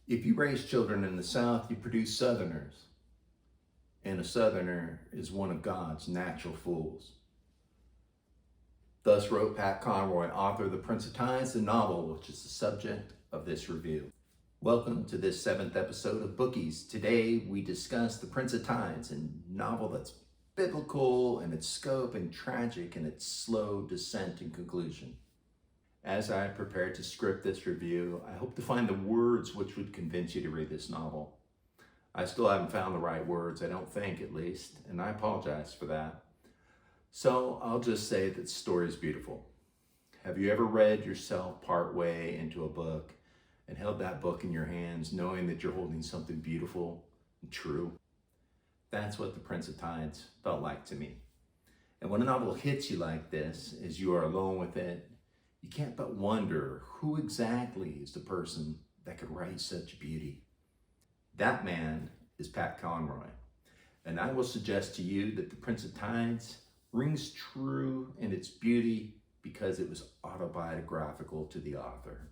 If you raise children in the South, you produce Southerners. And a Southerner is one of God's natural fools. Thus wrote Pat Conroy, author of The Prince of Tides, the novel, which is the subject of this review. Welcome to this 7th episode of Bookies. Today we discuss The Prince of Tides, a novel that's biblical in its scope and tragic in its slow descent and conclusion. As I prepared to script this review, I hope to find the words which would convince you to read this novel. I still haven't found the right words, I don't think at least, and I apologize for that. So I'll just say that the story is beautiful. Have you ever read yourself part way into a book and held that book in your hands knowing that you're holding something beautiful and true? That's what The Prince of Tides felt like to me. And when a novel hits you like this, as you are alone with it, you can't but wonder who exactly is the person that could write such beauty. That man is Pat Conroy. And I will suggest to you that The Prince of Tides rings true in its beauty because it was autobiographical to the author.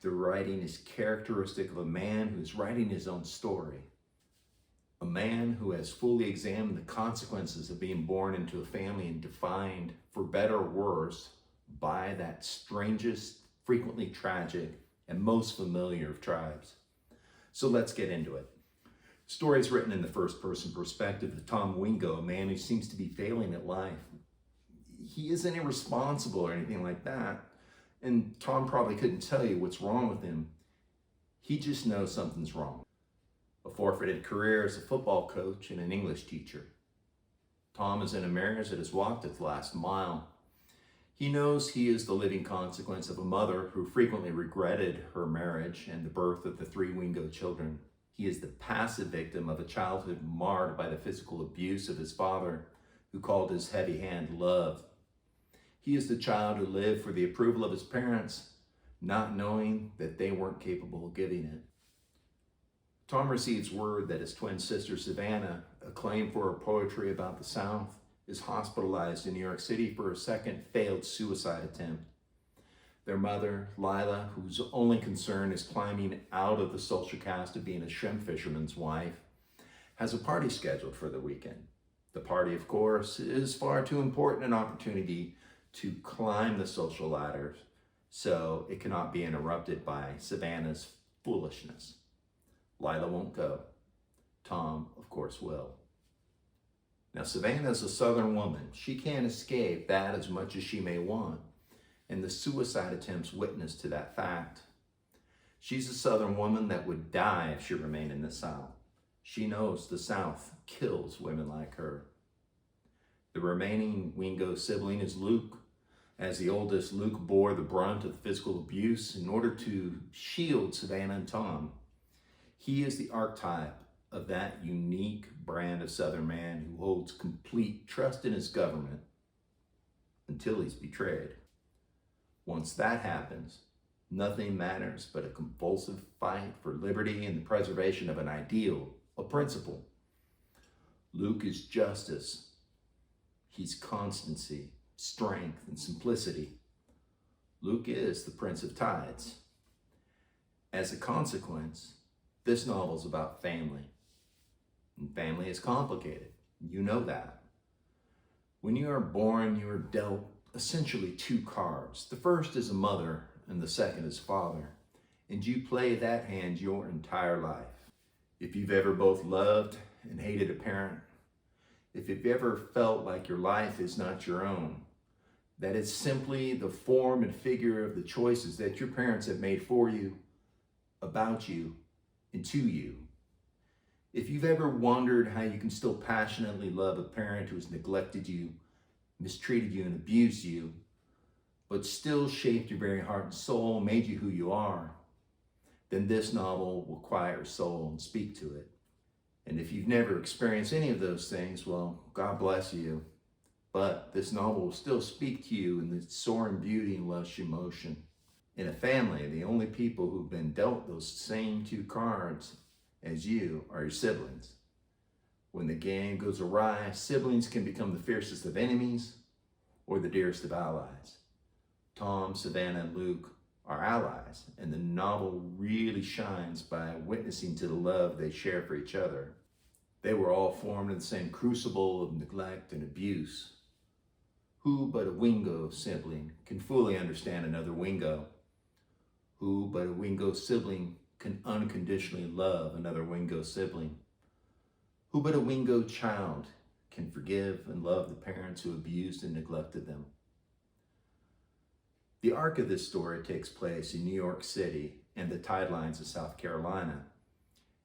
The writing is characteristic of a man who is writing his own story. A man who has fully examined the consequences of being born into a family and defined, for better or worse, by that strangest, frequently tragic, and most familiar of tribes. So let's get into it. The story is written in the first-person perspective of Tom Wingo, a man who seems to be failing at life. He isn't irresponsible or anything like that, and Tom probably couldn't tell you what's wrong with him. He just knows something's wrong. A forfeited career as a football coach and an English teacher. Tom is in a marriage that has walked its last mile. He knows he is the living consequence of a mother who frequently regretted her marriage and the birth of the 3 Wingo children. He is the passive victim of a childhood marred by the physical abuse of his father, who called his heavy hand love. He is the child who lived for the approval of his parents, not knowing that they weren't capable of giving it. Tom receives word that his twin sister Savannah, acclaimed for her poetry about the South, is hospitalized in New York City for a second failed suicide attempt. Their mother, Lila, whose only concern is climbing out of the social caste of being a shrimp fisherman's wife, has a party scheduled for the weekend. The party, of course, is far too important an opportunity to climb the social ladder, so it cannot be interrupted by Savannah's foolishness. Lila won't go. Tom, of course, will. Now, Savannah is a Southern woman. She can't escape that as much as she may want, and the suicide attempts witness to that fact. She's a Southern woman that would die if she remained in the South. She knows the South kills women like her. The remaining Wingo sibling is Luke. As the oldest, Luke bore the brunt of the physical abuse in order to shield Savannah and Tom. He is the archetype of that unique brand of Southern man who holds complete trust in his government until he's betrayed. Once that happens, nothing matters but a compulsive fight for liberty and the preservation of an ideal, a principle. Luke is justice. He's constancy, strength, and simplicity. Luke is the Prince of Tides. As a consequence, this novel is about family. And family is complicated. You know that. When you are born, you are dealt essentially 2 cards. The first is a mother and the second is father. And you play that hand your entire life. If you've ever both loved and hated a parent, if you've ever felt like your life is not your own, that it's simply the form and figure of the choices that your parents have made for you, about you, and to you. If you've ever wondered how you can still passionately love a parent who has neglected you, mistreated you, and abused you, but still shaped your very heart and soul, made you who you are, then this novel will quiet your soul and speak to it. And if you've never experienced any of those things, well, God bless you. But this novel will still speak to you in its soaring beauty and lush emotion. In a family, the only people who've been dealt those same 2 cards as you are your siblings. When the game goes awry, siblings can become the fiercest of enemies or the dearest of allies. Tom, Savannah, and Luke are allies, and the novel really shines by witnessing to the love they share for each other. They were all formed in the same crucible of neglect and abuse. Who but a Wingo sibling can fully understand another Wingo? Who but a Wingo sibling can unconditionally love another Wingo sibling? Who but a Wingo child can forgive and love the parents who abused and neglected them? The arc of this story takes place in New York City and the tidelands of South Carolina.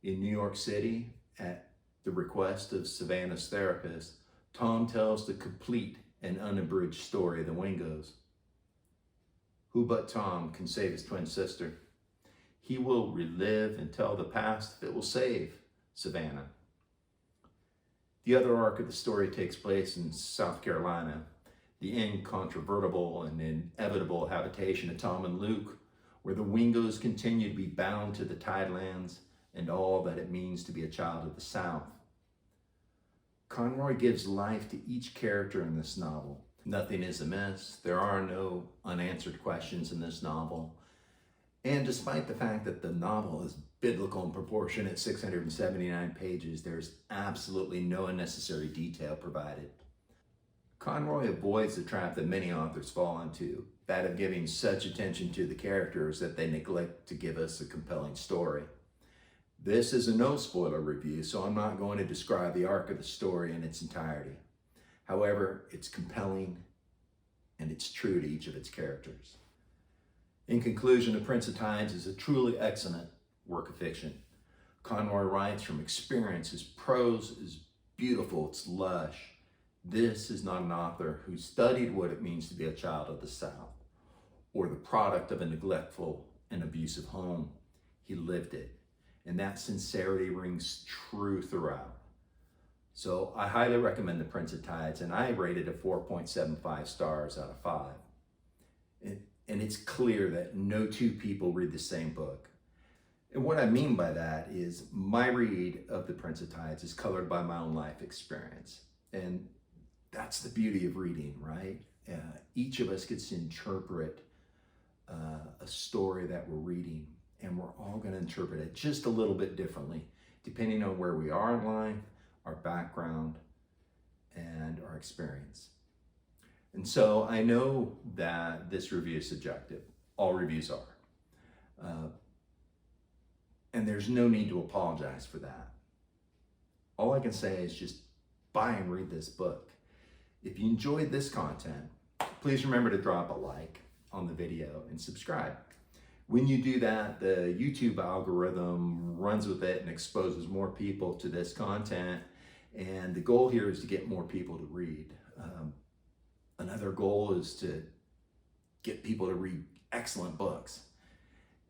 In New York City, at the request of Savannah's therapist, Tom tells the complete and unabridged story of the Wingos. Who but Tom can save his twin sister? He will relive and tell the past if it will save Savannah. The other arc of the story takes place in South Carolina, the incontrovertible and inevitable habitation of Tom and Luke, where the Wingos continue to be bound to the tidelands and all that it means to be a child of the South. Conroy gives life to each character in this novel. Nothing is amiss. There are no unanswered questions in this novel. And despite the fact that the novel is biblical in proportion at 679 pages, there's absolutely no unnecessary detail provided. Conroy avoids the trap that many authors fall into, that of giving such attention to the characters that they neglect to give us a compelling story. This is a no-spoiler review, so I'm not going to describe the arc of the story in its entirety. However, it's compelling and it's true to each of its characters. In conclusion, The Prince of Tides is a truly excellent work of fiction. Conroy writes from experience. His prose is beautiful, it's lush. This is not an author who studied what it means to be a child of the South or the product of a neglectful and abusive home. He lived it. And that sincerity rings true throughout. So I highly recommend The Prince of Tides, and I rated it 4.75 stars out of 5. And it's clear that no two people read the same book. And what I mean by that is my read of The Prince of Tides is colored by my own life experience. And that's the beauty of reading, right? Each of us gets to interpret a story that we're reading, and we're all going to interpret it just a little bit differently, depending on where we are in life, our background, and our experience. And so I know that this review is subjective. All reviews are. And there's no need to apologize for that. All I can say is just buy and read this book. If you enjoyed this content, please remember to drop a like on the video and subscribe. When you do that, the YouTube algorithm runs with it and exposes more people to this content. And the goal here is to get more people to read. Another goal is to get people to read excellent books.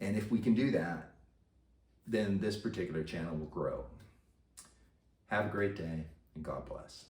And if we can do that, then this particular channel will grow. Have a great day, and God bless.